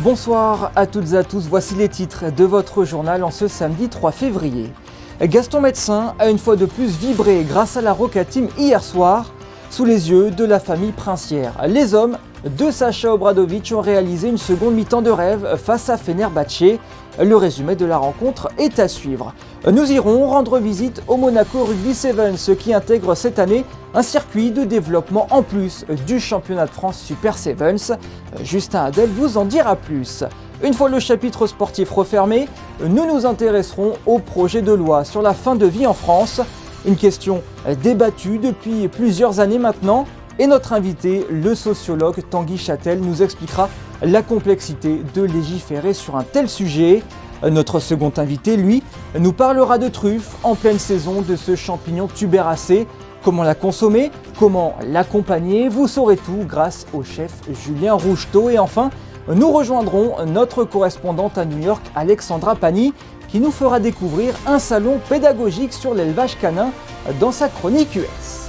Bonsoir à toutes et à tous, voici les titres de votre journal en ce samedi 3 février. Gaston Médecin a une fois de plus vibré grâce à la Roca Team hier soir, sous les yeux de la famille princière. Les hommes de Sacha Obradovic ont réalisé une seconde mi-temps de rêve face à Fenerbahçe. Le résumé de la rencontre est à suivre. Nous irons rendre visite au Monaco Rugby Sevens qui intègre cette année un circuit de développement en plus du championnat de France Super Sevens. Justin Hadel vous en dira plus. Une fois le chapitre sportif refermé, nous nous intéresserons au projet de loi sur la fin de vie en France. Une question débattue depuis plusieurs années maintenant. Et notre invité, le sociologue Tanguy Châtel, nous expliquera la complexité de légiférer sur un tel sujet. Notre second invité, lui, nous parlera de truffes en pleine saison de ce champignon tubéracé. Comment la consommer, comment l'accompagner, vous saurez tout grâce au chef Julien Rougeteau. Et enfin, nous rejoindrons notre correspondante à New York, Alexandra Pani, qui nous fera découvrir un salon pédagogique sur l'élevage canin dans sa chronique US.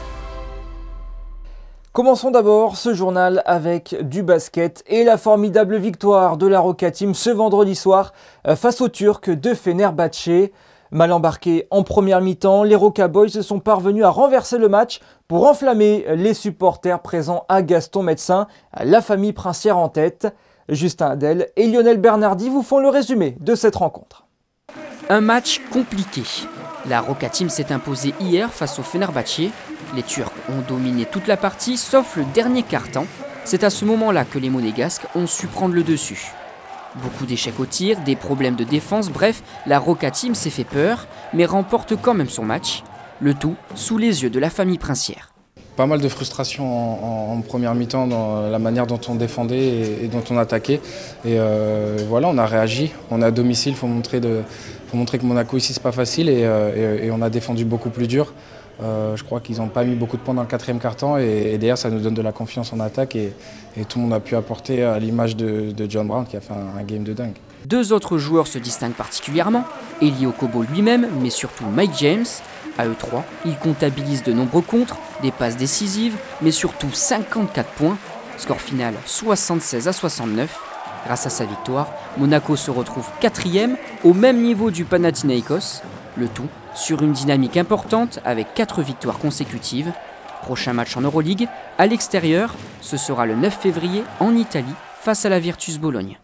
Commençons d'abord ce journal avec du basket et la formidable victoire de la Roca Team ce vendredi soir face aux Turcs de Fenerbahçe. Mal embarqués en première mi-temps, les Roca Boys sont parvenus à renverser le match pour enflammer les supporters présents à Gaston Médecin, la famille princière en tête. Justin Hadel et Lionel Bernardi vous font le résumé de cette rencontre. Un match compliqué. La Roca Team s'est imposée hier face au Fenerbahçe. Les Turcs ont dominé toute la partie sauf le dernier quart-temps. C'est à ce moment-là que les Monégasques ont su prendre le dessus. Beaucoup d'échecs au tir, des problèmes de défense, bref, la Roca Team s'est fait peur, mais remporte quand même son match. Le tout sous les yeux de la famille princière. Pas mal de frustration en première mi-temps dans la manière dont on défendait et dont on attaquait. Et voilà, on a réagi. On est à domicile, il faut montrer que Monaco ici c'est pas facile et on a défendu beaucoup plus dur. Je crois qu'ils n'ont pas mis beaucoup de points dans le quatrième quart-temps et derrière ça nous donne de la confiance en attaque et tout le monde a pu apporter à l'image de John Brown qui a fait un game de dingue. Deux autres joueurs se distinguent particulièrement, Eli Okobo lui-même, mais surtout Mike James. À eux trois, ils comptabilisent de nombreux contres, des passes décisives, mais surtout 54 points. Score final 76-69. Grâce à sa victoire, Monaco se retrouve 4e, au même niveau du Panathinaikos. Le tout sur une dynamique importante avec 4 victoires consécutives. Prochain match en Euroleague, à l'extérieur, ce sera le 9 février en Italie face à la Virtus Bologne.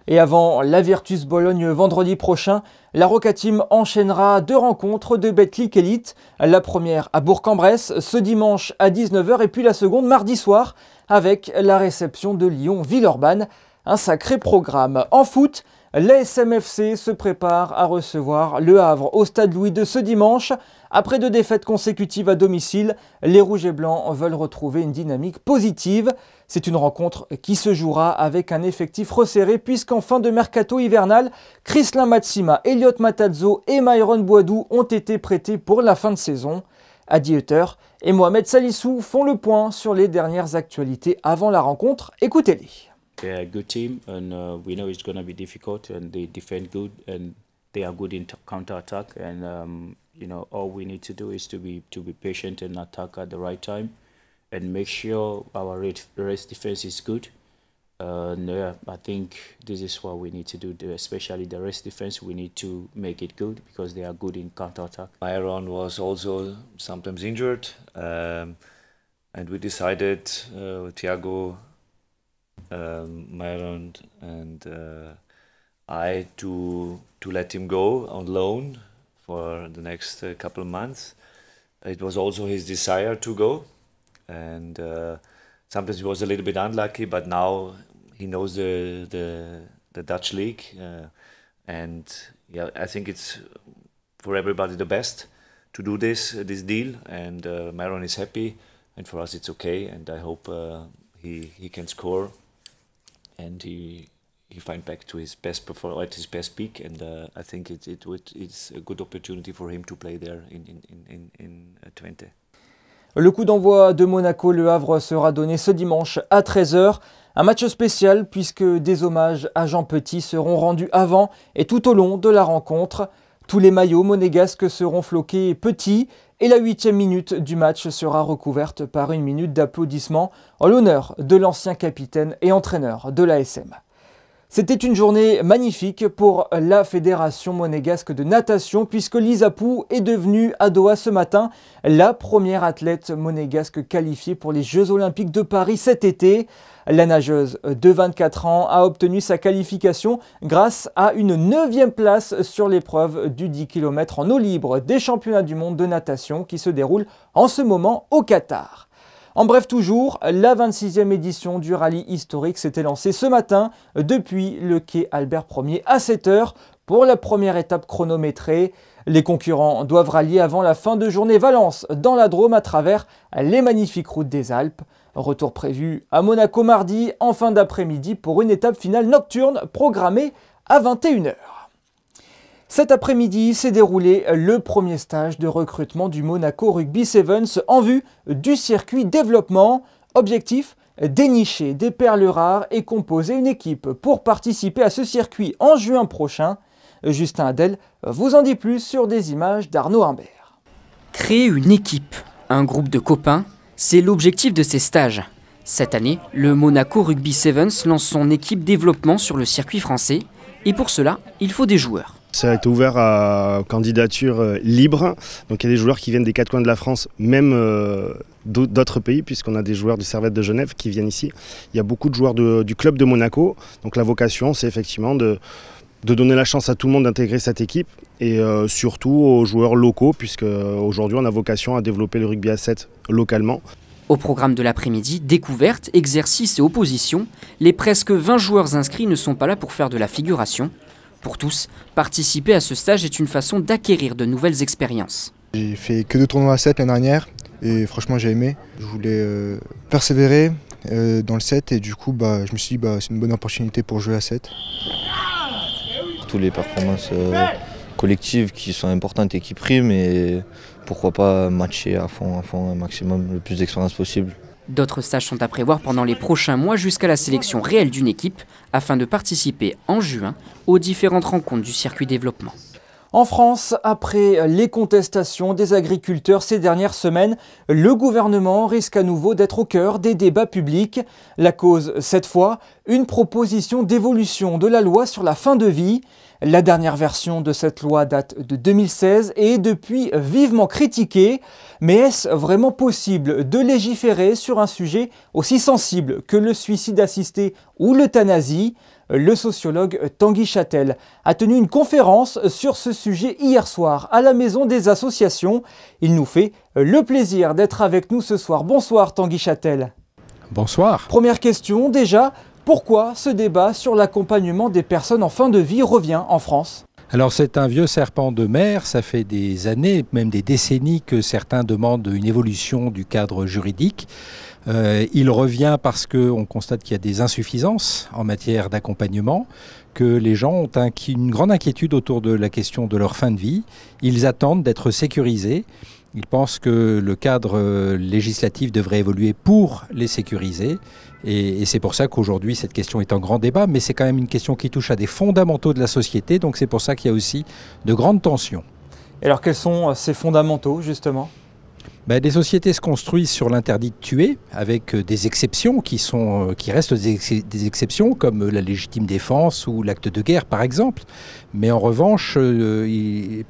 Et avant la Virtus Bologne vendredi prochain, la Roca Team enchaînera 2 rencontres de Betclic Elite. La première à Bourg-en-Bresse ce dimanche à 19 h et puis la seconde mardi soir avec la réception de Lyon-Villeurbanne. Un sacré programme. En foot, l'ASM-FC se prépare à recevoir Le Havre au Stade Louis II ce dimanche. Après 2 défaites consécutives à domicile, les Rouges et Blancs veulent retrouver une dynamique positive. C'est une rencontre qui se jouera avec un effectif resserré puisqu'en fin de mercato hivernal, Krislin Matsima, Elliot Matazzo et Myron Boadou ont été prêtés pour la fin de saison. Adi Hutter et Mohamed Salissou font le point sur les dernières actualités avant la rencontre. Écoutez-les. They're a good team, and we know it's going to be difficult, and they defend good, and they are good in counter-attack, and you know, all we need to do is to be patient and attack at the right time, and make sure our rest defense is good. Yeah, I think this is what we need to do, especially the rest defense. We need to make it good because they are good in counter-attack. Myron was also sometimes injured, and we decided Thiago, Myron and I to let him go on loan for the next couple of months. It was also his desire to go, and sometimes he was a little bit unlucky, but now he knows the Dutch league, and yeah, I think it's for everybody the best to do this deal, and Myron is happy, and for us it's okay, and I hope he can score. And he find back to his best performance at his best peak, and I think it's a good opportunity for him to play there in 20. Le coup d'envoi de Monaco-Le Havre sera donné ce dimanche à 13 h. Un match spécial puisque des hommages à Jean Petit seront rendus avant et tout au long de la rencontre. Tous les maillots monégasques seront floqués petits et la 8e minute du match sera recouverte par une minute d'applaudissements en l'honneur de l'ancien capitaine et entraîneur de l'ASM. C'était une journée magnifique pour la Fédération monégasque de natation puisque Lisa Pou est devenue à Doha ce matin la première athlète monégasque qualifiée pour les Jeux Olympiques de Paris cet été. La nageuse de 24 ans a obtenu sa qualification grâce à une 9e place sur l'épreuve du 10 km en eau libre des championnats du monde de natation qui se déroulent en ce moment au Qatar. En bref toujours, la 26e édition du rallye historique s'était lancée ce matin depuis le quai Albert Ier à 7 h pour la première étape chronométrée. Les concurrents doivent rallier avant la fin de journée Valence dans la Drôme à travers les magnifiques routes des Alpes. Retour prévu à Monaco mardi en fin d'après-midi pour une étape finale nocturne programmée à 21 h. Cet après-midi s'est déroulé le premier stage de recrutement du Monaco Rugby Sevens en vue du circuit développement. Objectif, dénicher des perles rares et composer une équipe pour participer à ce circuit en juin prochain. Justin Adel vous en dit plus sur des images d'Arnaud Humbert. Créer une équipe, un groupe de copains, c'est l'objectif de ces stages. Cette année, le Monaco Rugby Sevens lance son équipe développement sur le circuit français et pour cela, il faut des joueurs. Ça a été ouvert à candidature libre, donc il y a des joueurs qui viennent des 4 coins de la France, même d'autres pays, puisqu'on a des joueurs du Servette de Genève qui viennent ici. Il y a beaucoup de joueurs du club de Monaco, donc la vocation c'est effectivement de donner la chance à tout le monde d'intégrer cette équipe et surtout aux joueurs locaux, puisque aujourd'hui on a vocation à développer le rugby à 7 localement. Au programme de l'après-midi, découverte, exercice et opposition, les presque 20 joueurs inscrits ne sont pas là pour faire de la figuration. Pour tous, participer à ce stage est une façon d'acquérir de nouvelles expériences. J'ai fait que 2 tournois à 7 l'année dernière et franchement j'ai aimé. Je voulais persévérer dans le 7 et du coup je me suis dit c'est une bonne opportunité pour jouer à 7. Toutes les performances collectives qui sont importantes et qui priment et pourquoi pas matcher à fond, un maximum, le plus d'expérience possible. D'autres stages sont à prévoir pendant les prochains mois jusqu'à la sélection réelle d'une équipe afin de participer en juin aux différentes rencontres du circuit développement. En France, après les contestations des agriculteurs ces dernières semaines, le gouvernement risque à nouveau d'être au cœur des débats publics. La cause, cette fois, une proposition d'évolution de la loi sur la fin de vie. La dernière version de cette loi date de 2016 et est depuis vivement critiquée. Mais est-ce vraiment possible de légiférer sur un sujet aussi sensible que le suicide assisté ou l'euthanasie ? Le sociologue Tanguy Châtel a tenu une conférence sur ce sujet hier soir à la Maison des Associations. Il nous fait le plaisir d'être avec nous ce soir. Bonsoir Tanguy Châtel. Bonsoir. Première question déjà, pourquoi ce débat sur l'accompagnement des personnes en fin de vie revient en France ? Alors c'est un vieux serpent de mer, ça fait des années, même des décennies que certains demandent une évolution du cadre juridique. Il revient parce qu'on constate qu'il y a des insuffisances en matière d'accompagnement, que les gens ont une grande inquiétude autour de la question de leur fin de vie. Ils attendent d'être sécurisés. Ils pensent que le cadre législatif devrait évoluer pour les sécuriser. Et c'est pour ça qu'aujourd'hui, cette question est en grand débat, mais c'est quand même une question qui touche à des fondamentaux de la société. Donc c'est pour ça qu'il y a aussi de grandes tensions. Et alors quels sont ces fondamentaux, justement ? Des sociétés se construisent sur l'interdit de tuer, avec des exceptions qui restent des exceptions, comme la légitime défense ou l'acte de guerre, par exemple. Mais en revanche,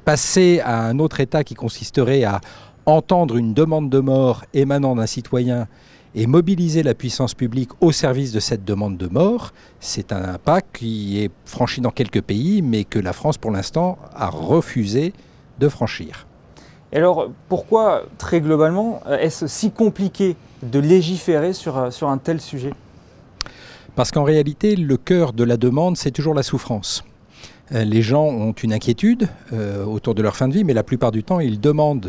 passer à un autre état qui consisterait à entendre une demande de mort émanant d'un citoyen et mobiliser la puissance publique au service de cette demande de mort, c'est un pas qui est franchi dans quelques pays, mais que la France, pour l'instant, a refusé de franchir. Et alors, pourquoi, très globalement, est-ce si compliqué de légiférer sur un tel sujet ? Parce qu'en réalité, le cœur de la demande, c'est toujours la souffrance. Les gens ont une inquiétude autour de leur fin de vie, mais la plupart du temps, ils demandent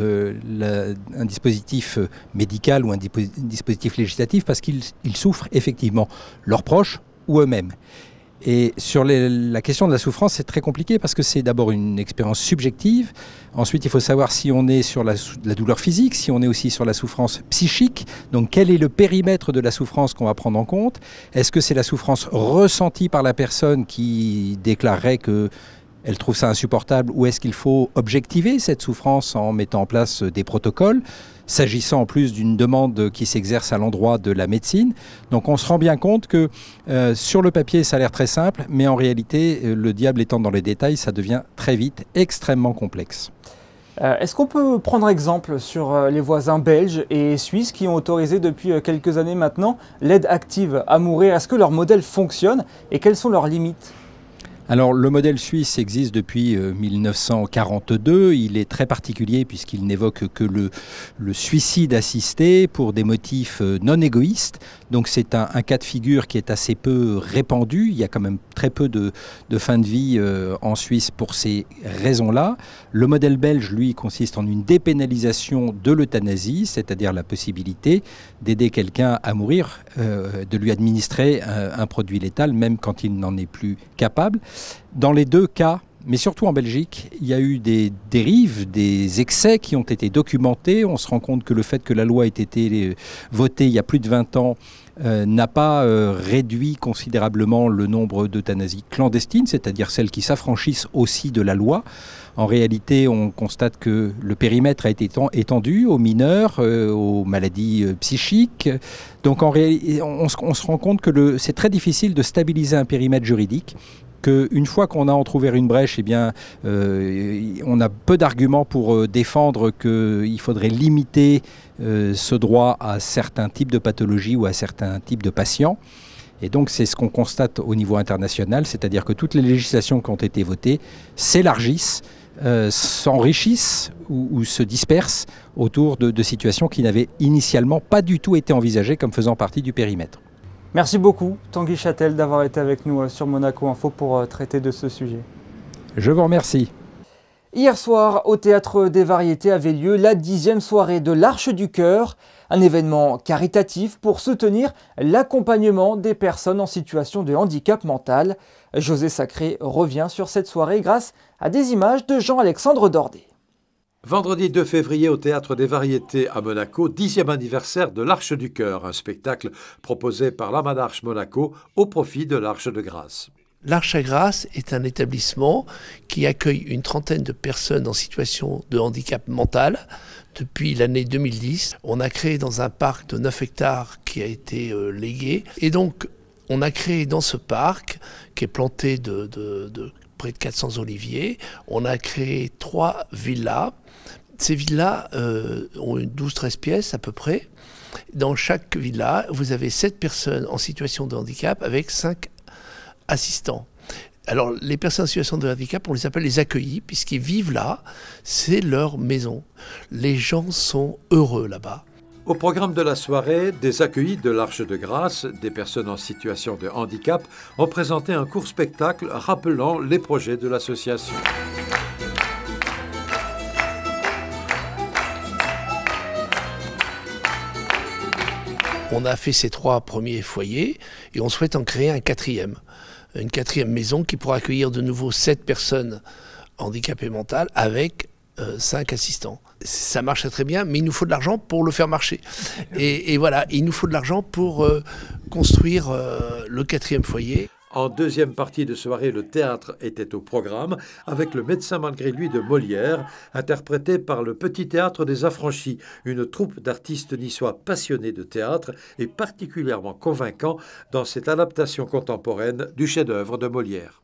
un dispositif médical ou un dispositif législatif parce qu'ils souffrent effectivement, leurs proches ou eux-mêmes. Et sur la question de la souffrance, c'est très compliqué parce que c'est d'abord une expérience subjective. Ensuite, il faut savoir si on est sur la douleur physique, si on est aussi sur la souffrance psychique. Donc, quel est le périmètre de la souffrance qu'on va prendre en compte ? Est-ce que c'est la souffrance ressentie par la personne qui déclarerait que elle trouve ça insupportable ou est-ce qu'il faut objectiver cette souffrance en mettant en place des protocoles, s'agissant en plus d'une demande qui s'exerce à l'endroit de la médecine. Donc on se rend bien compte que sur le papier ça a l'air très simple, mais en réalité le diable étant dans les détails, ça devient très vite extrêmement complexe. Est-ce qu'on peut prendre exemple sur les voisins belges et suisses qui ont autorisé depuis quelques années maintenant l'aide active à mourir? Est-ce que leur modèle fonctionne et quelles sont leurs limites? Alors le modèle suisse existe depuis 1942, il est très particulier puisqu'il n'évoque que le suicide assisté pour des motifs non égoïstes, donc c'est un cas de figure qui est assez peu répandu, il y a quand même très peu de fins de vie en Suisse pour ces raisons-là. Le modèle belge, lui, consiste en une dépénalisation de l'euthanasie, c'est-à-dire la possibilité d'aider quelqu'un à mourir, de lui administrer un produit létal même quand il n'en est plus capable. Dans les deux cas, mais surtout en Belgique, il y a eu des dérives, des excès qui ont été documentés. On se rend compte que le fait que la loi ait été votée il y a plus de 20 ans n'a pas réduit considérablement le nombre d'euthanasies clandestines, c'est-à-dire celles qui s'affranchissent aussi de la loi. En réalité, on constate que le périmètre a été étendu aux mineurs, aux maladies psychiques. Donc en réalité, on se rend compte que c'est très difficile de stabiliser un périmètre juridique. Une fois qu'on a entrouvert une brèche, eh bien, on a peu d'arguments pour défendre qu'il faudrait limiter ce droit à certains types de pathologies ou à certains types de patients. Et donc c'est ce qu'on constate au niveau international, c'est-à-dire que toutes les législations qui ont été votées s'élargissent, s'enrichissent ou se dispersent autour de situations qui n'avaient initialement pas du tout été envisagées comme faisant partie du périmètre. Merci beaucoup Tanguy Châtel d'avoir été avec nous sur Monaco Info pour traiter de ce sujet. Je vous remercie. Hier soir, au Théâtre des Variétés avait lieu la 10e soirée de l'Arche du Cœur, un événement caritatif pour soutenir l'accompagnement des personnes en situation de handicap mental. José Sacré revient sur cette soirée grâce à des images de Jean-Alexandre Dordet. Vendredi 2 février au Théâtre des Variétés à Monaco, 10e anniversaire de l'Arche du Cœur, un spectacle proposé par l'Amas d'Arche Monaco au profit de l'Arche de Grâce. L'Arche à Grâce est un établissement qui accueille une trentaine de personnes en situation de handicap mental. Depuis l'année 2010, on a créé dans un parc de 9 hectares qui a été légué. Et donc, on a créé dans ce parc, qui est planté de près de 400 oliviers, on a créé 3 villas. Ces villas ont une 12-13 pièces à peu près. Dans chaque villa, vous avez 7 personnes en situation de handicap avec 5 assistants. Alors, les personnes en situation de handicap, on les appelle les accueillis, puisqu'ils vivent là, c'est leur maison. Les gens sont heureux là-bas. Au programme de la soirée, des accueillis de l'Arche de Grâce, des personnes en situation de handicap, ont présenté un court spectacle rappelant les projets de l'association. On a fait ces 3 premiers foyers et on souhaite en créer un 4e. Une 4e maison qui pourra accueillir de nouveau 7 personnes handicapées mentales avec 5 assistants. Ça marche très bien, mais il nous faut de l'argent pour le faire marcher. Et voilà, il nous faut de l'argent pour construire le 4e foyer. En deuxième partie de soirée, le théâtre était au programme avec Le médecin malgré lui de Molière, interprété par le Petit Théâtre des Affranchis, une troupe d'artistes niçois passionnés de théâtre et particulièrement convaincants dans cette adaptation contemporaine du chef-d'œuvre de Molière.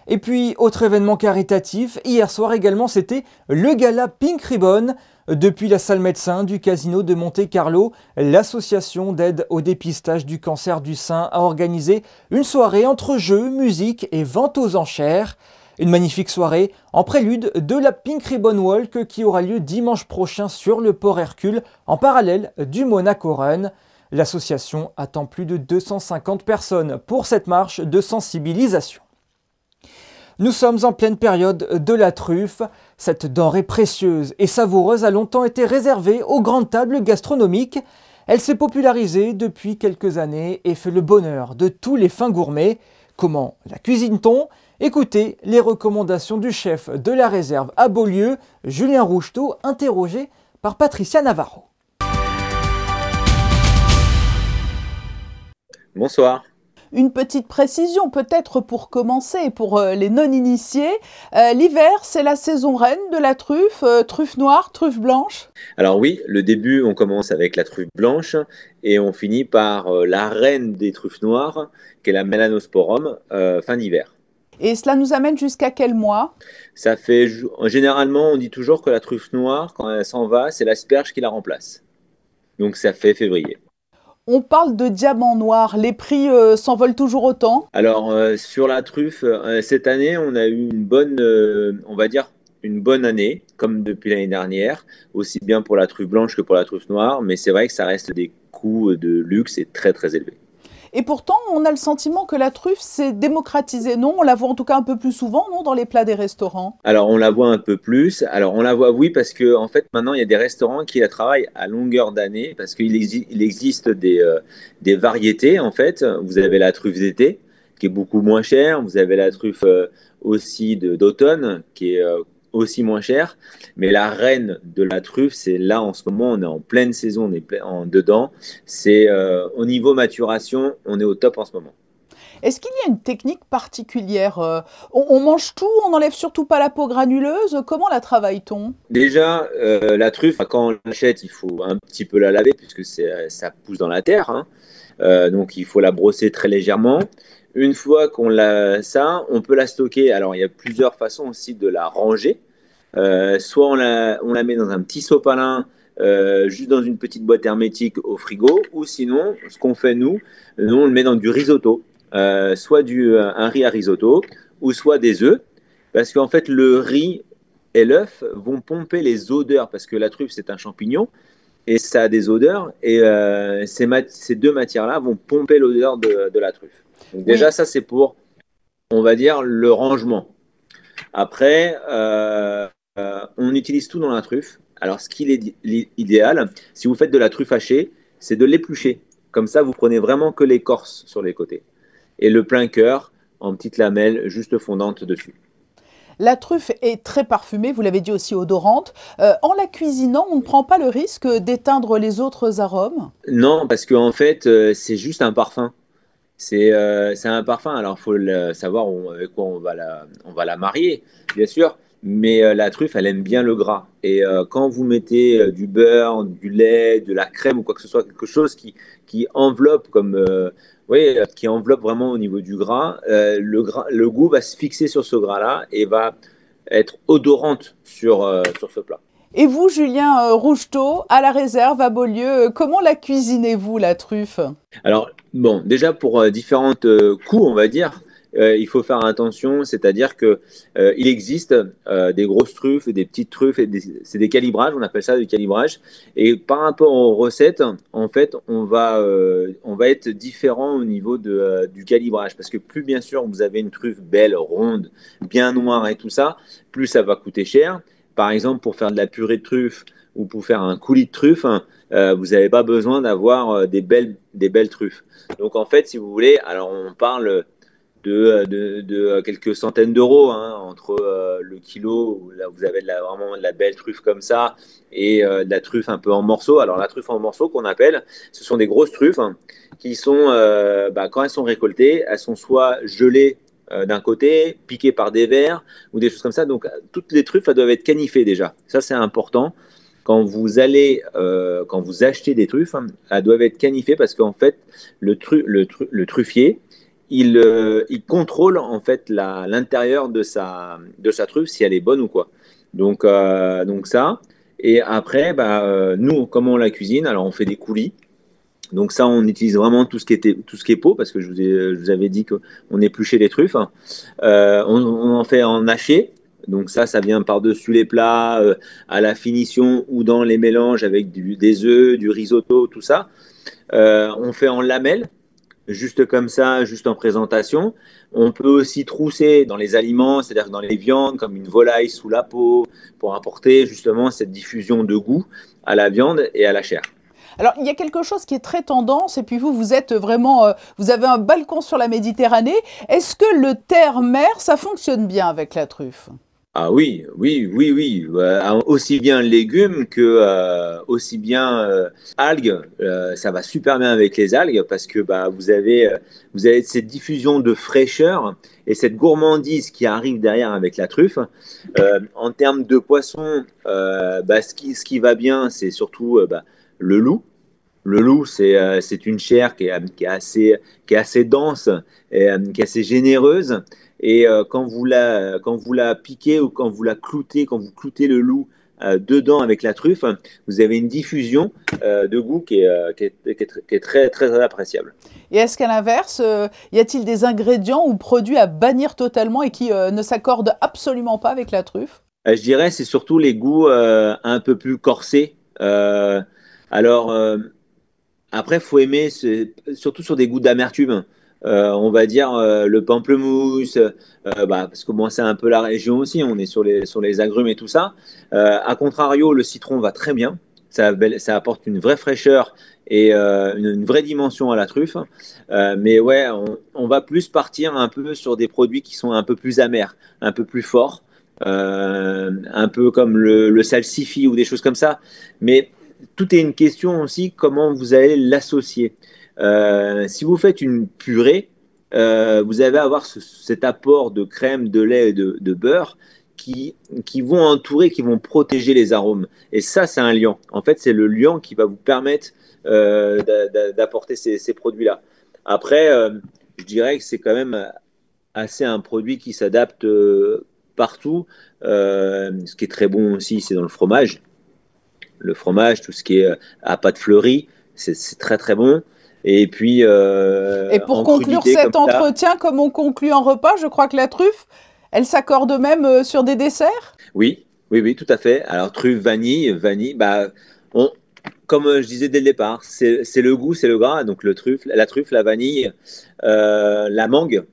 Et puis, autre événement caritatif, hier soir également, c'était le gala Pink Ribbon. Depuis la salle médecin du casino de Monte-Carlo, l'association d'aide au dépistage du cancer du sein a organisé une soirée entre jeux, musique et vente aux enchères. Une magnifique soirée en prélude de la Pink Ribbon Walk qui aura lieu dimanche prochain sur le port Hercule en parallèle du Monaco Run. L'association attend plus de 250 personnes pour cette marche de sensibilisation. Nous sommes en pleine période de la truffe. Cette denrée précieuse et savoureuse a longtemps été réservée aux grandes tables gastronomiques. Elle s'est popularisée depuis quelques années et fait le bonheur de tous les fins gourmets. Comment la cuisine-t-on? Écoutez les recommandations du chef de la réserve à Beaulieu, Julien Roucheteau, interrogé par Patricia Navarro. Bonsoir. Une petite précision peut-être pour commencer, pour les non-initiés. L'hiver, c'est la saison reine de la truffe, truffe noire, truffe blanche. Alors oui, le début, on commence avec la truffe blanche et on finit par la reine des truffes noires, qui est la Melanosporum, fin d'hiver. Et cela nous amène jusqu'à quel mois? Ça fait, généralement, on dit toujours que la truffe noire, quand elle s'en va, c'est l'asperge qui la remplace. Donc ça fait février. On parle de diamant noir, les prix s'envolent toujours autant? Alors sur la truffe, cette année, on a eu une bonne, on va dire, une bonne année, comme depuis l'année dernière, aussi bien pour la truffe blanche que pour la truffe noire, mais c'est vrai que ça reste des coûts de luxe et très très élevés. Et pourtant, on a le sentiment que la truffe s'est démocratisée, non? On la voit en tout cas un peu plus souvent, non, dans les plats des restaurants? Alors, on la voit un peu plus. Alors, on la voit, oui, parce que en fait, maintenant, il y a des restaurants qui la travaillent à longueur d'année, parce qu'il existe des variétés, en fait. Vous avez la truffe d'été, qui est beaucoup moins chère. Vous avez la truffe aussi d'automne, qui est aussi moins chère. Mais la reine de la truffe, c'est là, en ce moment, on est en pleine saison, on est dedans. C'est au niveau maturation, on est au top en ce moment. Est-ce qu'il y a une technique particulière? On mange tout, on n'enlève surtout pas la peau granuleuse. Comment la travaille-t-on? Déjà, la truffe, quand on l'achète, il faut un petit peu la laver puisque ça pousse dans la terre. Hein. Donc, il faut la brosser très légèrement. Une fois qu'on l'a ça, on peut la stocker. Alors, il y a plusieurs façons aussi de la ranger. Soit on la met dans un petit sopalin, juste dans une petite boîte hermétique au frigo, ou sinon, ce qu'on fait nous, on le met dans du risotto. Soit un riz à risotto, ou soit des œufs, parce qu'en fait le riz et l'œuf vont pomper les odeurs, parce que la truffe c'est un champignon, et ça a des odeurs, et ces deux matières-là vont pomper l'odeur de la truffe. Donc déjà ça c'est pour, on va dire, le rangement. Après, on utilise tout dans la truffe. Alors ce qu'il est idéal, si vous faites de la truffe hachée, c'est de l'éplucher. Comme ça vous prenez vraiment que l'écorce sur les côtés. Et le plein cœur en petites lamelles juste fondantes dessus. La truffe est très parfumée, vous l'avez dit aussi odorante. En la cuisinant, on ne prend pas le risque d'éteindre les autres arômes? Non, parce qu'en fait, c'est juste un parfum. C'est un parfum. Alors, il faut savoir avec quoi on va la marier, bien sûr. Mais la truffe, elle aime bien le gras. Et quand vous mettez du beurre, du lait, de la crème ou quoi que ce soit, quelque chose qui enveloppe qui enveloppe vraiment au niveau du gras, le goût va se fixer sur ce gras-là et va être odorante sur ce plat. Et vous, Julien Rougetot, à la réserve à Beaulieu, comment la cuisinez-vous, la truffe? Alors, bon, déjà pour différents coups, on va dire, il faut faire attention, c'est-à-dire que il existe des grosses truffes et des petites truffes, c'est des calibrages, on appelle ça des calibrages. Et par rapport aux recettes, en fait, on va être différent au niveau du calibrage, parce que plus bien sûr vous avez une truffe belle, ronde, bien noire et tout ça, plus ça va coûter cher. Par exemple, pour faire de la purée de truffe ou pour faire un coulis de truffe, vous n'avez pas besoin d'avoir des belles truffes. Donc en fait, si vous voulez, alors on parle de quelques centaines d'euros entre le kilo, où là vous avez vraiment de la belle truffe comme ça, et de la truffe un peu en morceaux. Alors la truffe en morceaux qu'on appelle, ce sont des grosses truffes qui sont, quand elles sont récoltées, elles sont soit gelées d'un côté, piquées par des vers ou des choses comme ça. Donc toutes les truffes, elles doivent être canifées déjà. Ça c'est important. Quand vous achetez des truffes, elles doivent être canifées parce qu'en fait le truffier, il contrôle en fait l'intérieur de sa truffe, si elle est bonne ou quoi. Donc ça. Et après, nous, comment on la cuisine? Alors on fait des coulis. Donc ça, on utilise vraiment tout ce qui est peau, parce que je vous avais dit qu'on épluchait les truffes. On en fait en haché. Donc ça vient par-dessus les plats, à la finition ou dans les mélanges avec des œufs, du risotto, tout ça. On fait en lamelles, juste comme ça, juste en présentation. On peut aussi trousser dans les aliments, c'est-à-dire dans les viandes, comme une volaille sous la peau, pour apporter justement cette diffusion de goût à la viande et à la chair. Alors, il y a quelque chose qui est très tendance, et puis vous êtes vraiment, vous avez un balcon sur la Méditerranée. Est-ce que le terre-mer, ça fonctionne bien avec la truffe? Ah oui, oui, oui, oui. Aussi bien légumes que aussi bien algues. Ça va super bien avec les algues parce que vous avez cette diffusion de fraîcheur et cette gourmandise qui arrive derrière avec la truffe. En termes de poisson, ce qui va bien, c'est surtout le loup. Le loup, c'est une chair qui est assez dense et qui est assez généreuse. Et quand vous la piquez ou quand quand vous cloutez le loup dedans avec la truffe, vous avez une diffusion de goût qui est très, très appréciable. Et est-ce qu'à l'inverse, y a-t-il des ingrédients ou produits à bannir totalement et qui ne s'accordent absolument pas avec la truffe? Je dirais c'est surtout les goûts un peu plus corsés. Alors, après, faut aimer, surtout sur des goûts d'amertume. On va dire le pamplemousse, parce que bon, c'est un peu la région aussi, on est sur les agrumes et tout ça. A contrario, le citron va très bien, ça apporte une vraie fraîcheur et une vraie dimension à la truffe. Mais ouais, on va plus partir un peu sur des produits qui sont un peu plus amers, un peu plus forts, un peu comme le salsifis ou des choses comme ça. Mais tout est une question aussi comment vous allez l'associer. Si vous faites une purée, vous allez avoir cet apport de crème, de lait et de beurre qui vont entourer, qui vont protéger les arômes. Et ça, c'est un liant. En fait, c'est le liant qui va vous permettre d'apporter ces produits-là. Après, je dirais que c'est quand même assez un produit qui s'adapte partout. Ce qui est très bon aussi, c'est dans le fromage. Le fromage, tout ce qui est à pâte fleurie, c'est très très bon. Et puis, et pour conclure cet entretien, comme on conclut en repas, je crois que la truffe, elle s'accorde même sur des desserts? Oui, oui, oui, tout à fait. Alors, truffe, vanille, comme je disais dès le départ, c'est le goût, c'est le gras. Donc, la truffe, la vanille, la mangue.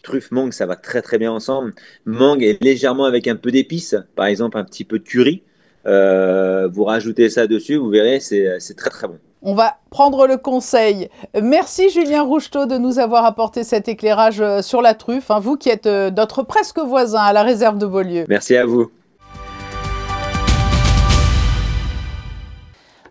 Truffe, mangue, ça va très très bien ensemble. Mangue est légèrement avec un peu d'épices, par exemple un petit peu de curry. Vous rajoutez ça dessus, vous verrez, c'est très très bon. On va prendre le conseil. Merci Julien Rouchetot de nous avoir apporté cet éclairage sur la truffe, hein, vous qui êtes notre presque voisin à la réserve de Beaulieu. Merci à vous.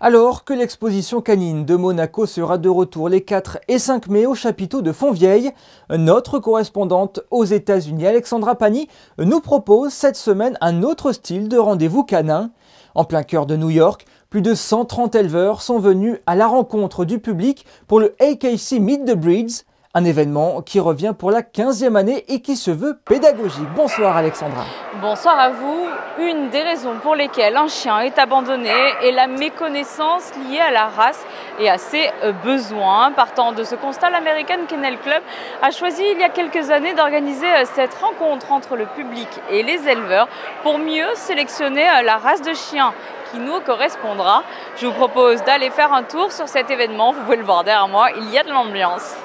Alors que l'exposition canine de Monaco sera de retour les 4 et 5 mai au chapiteau de Fontvieille, notre correspondante aux États-Unis, Alexandra Pani, nous propose cette semaine un autre style de rendez-vous canin. En plein cœur de New York, plus de 130 éleveurs sont venus à la rencontre du public pour le AKC Meet the Breeds, un événement qui revient pour la 15e année et qui se veut pédagogique. Bonsoir Alexandra. Bonsoir à vous. Une des raisons pour lesquelles un chien est abandonné est la méconnaissance liée à la race et à ses besoins. Partant de ce constat, l'American Kennel Club a choisi il y a quelques années d'organiser cette rencontre entre le public et les éleveurs pour mieux sélectionner la race de chien qui nous correspondra. Je vous propose d'aller faire un tour sur cet événement. Vous pouvez le voir derrière moi, il y a de l'ambiance.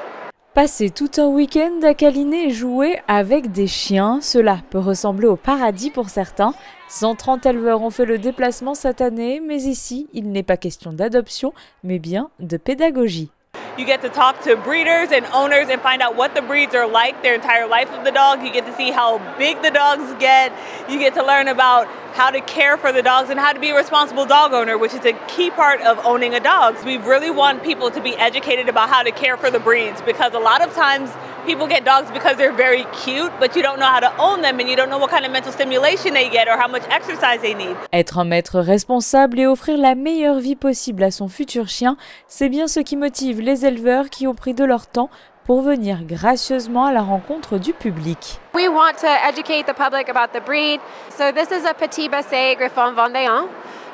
Passer tout un week-end à câliner et jouer avec des chiens, cela peut ressembler au paradis pour certains. 130 éleveurs ont fait le déplacement cette année, mais ici, il n'est pas question d'adoption, mais bien de pédagogie. You get to talk to breeders and owners and find out what the breeds are like their entire life of the dog. You get to see how big the dogs get. You get to learn about how to care for the dogs and how to be a responsible dog owner, which is a key part of owning a dog. We really want people to be educated about how to care for the breeds because a lot of times people get dogs because they're very cute, but you don't know how to own them and you don't know what kind of mental stimulation they get or how much exercise they need. Être un maître responsable et offrir la meilleure vie possible à son futur chien, c'est bien ce qui motive les éleveurs qui ont pris de leur temps pour venir gracieusement à la rencontre du public. We want to educate the public about the breed. So this is a Petit Basset Griffon Vendéen.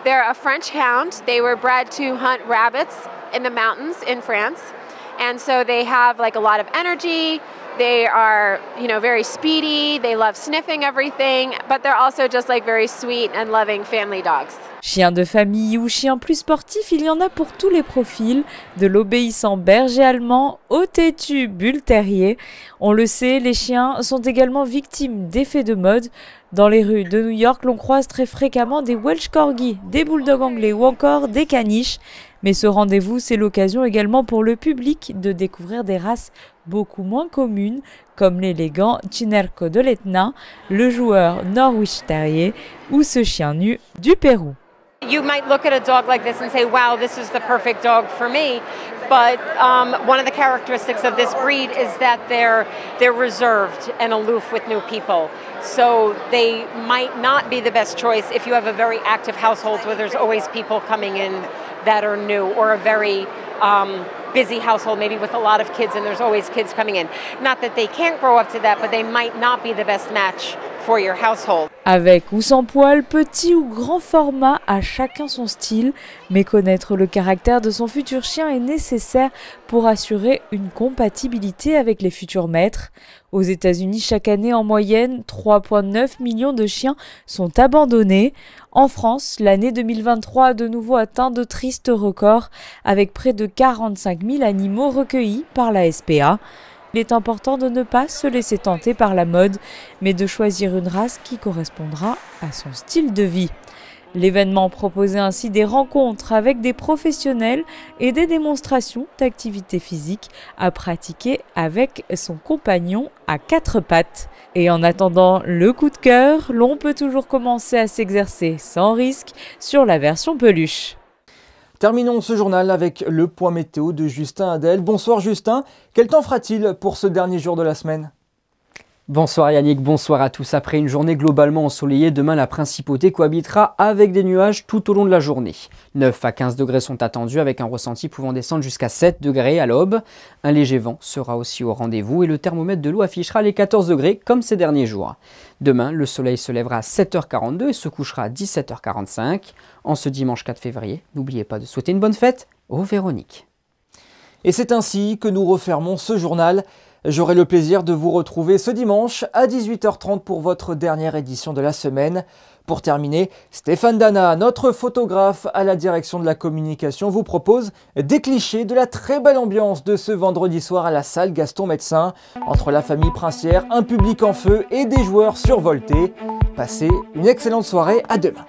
They're a French hound. They were bred to hunt rabbits in the mountains in France. And so they have like a lot of energy. They are, very speedy. They love sniffing everything, but they're also just like very sweet and loving family dogs. Chien de famille ou chien plus sportif, il y en a pour tous les profils, de l'obéissant berger allemand au têtu bull terrier. On le sait, les chiens sont également victimes d'effets de mode. Dans les rues de New York, l'on croise très fréquemment des Welsh Corgis, des bulldogs anglais ou encore des caniches. Mais ce rendez-vous, c'est l'occasion également pour le public de découvrir des races beaucoup moins communes, comme l'élégant Chinerco de l'Etna, le joueur Norwich Terrier ou ce chien nu du Pérou. You might look at a dog like this and say, wow, this is the perfect dog for me. But one of the characteristics of this breed is that they're reserved and aloof with new people. So they might not be the best choice if you have a very active household where there's always people coming in that are new, or a very busy household, maybe with a lot of kids and there's always kids coming in. Not that they can't grow up to that, but they might not be the best match for your household. Avec ou sans poil, petit ou grand format, à chacun son style, mais connaître le caractère de son futur chien est nécessaire pour assurer une compatibilité avec les futurs maîtres. Aux États-Unis, chaque année, en moyenne, 3,9 millions de chiens sont abandonnés. En France, l'année 2023 a de nouveau atteint de tristes records, avec près de 45 000 animaux recueillis par la SPA. Il est important de ne pas se laisser tenter par la mode, mais de choisir une race qui correspondra à son style de vie. L'événement proposait ainsi des rencontres avec des professionnels et des démonstrations d'activités physiques à pratiquer avec son compagnon à 4 pattes. Et en attendant le coup de cœur, l'on peut toujours commencer à s'exercer sans risque sur la version peluche. Terminons ce journal avec le point météo de Justin Adel. Bonsoir Justin, quel temps fera-t-il pour ce dernier jour de la semaine ? Bonsoir Yannick, bonsoir à tous. Après une journée globalement ensoleillée, demain la principauté cohabitera avec des nuages tout au long de la journée. 9 à 15 degrés sont attendus avec un ressenti pouvant descendre jusqu'à 7 degrés à l'aube. Un léger vent sera aussi au rendez-vous et le thermomètre de l'eau affichera les 14 degrés comme ces derniers jours. Demain, le soleil se lèvera à 7h42 et se couchera à 17h45. En ce dimanche 4 février, n'oubliez pas de souhaiter une bonne fête aux Véroniques. Et c'est ainsi que nous refermons ce journal. J'aurai le plaisir de vous retrouver ce dimanche à 18h30 pour votre dernière édition de la semaine. Pour terminer, Stéphane Dana, notre photographe à la direction de la communication, vous propose des clichés de la très belle ambiance de ce vendredi soir à la salle Gaston Médecin, entre la famille princière, un public en feu et des joueurs survoltés. Passez une excellente soirée, à demain.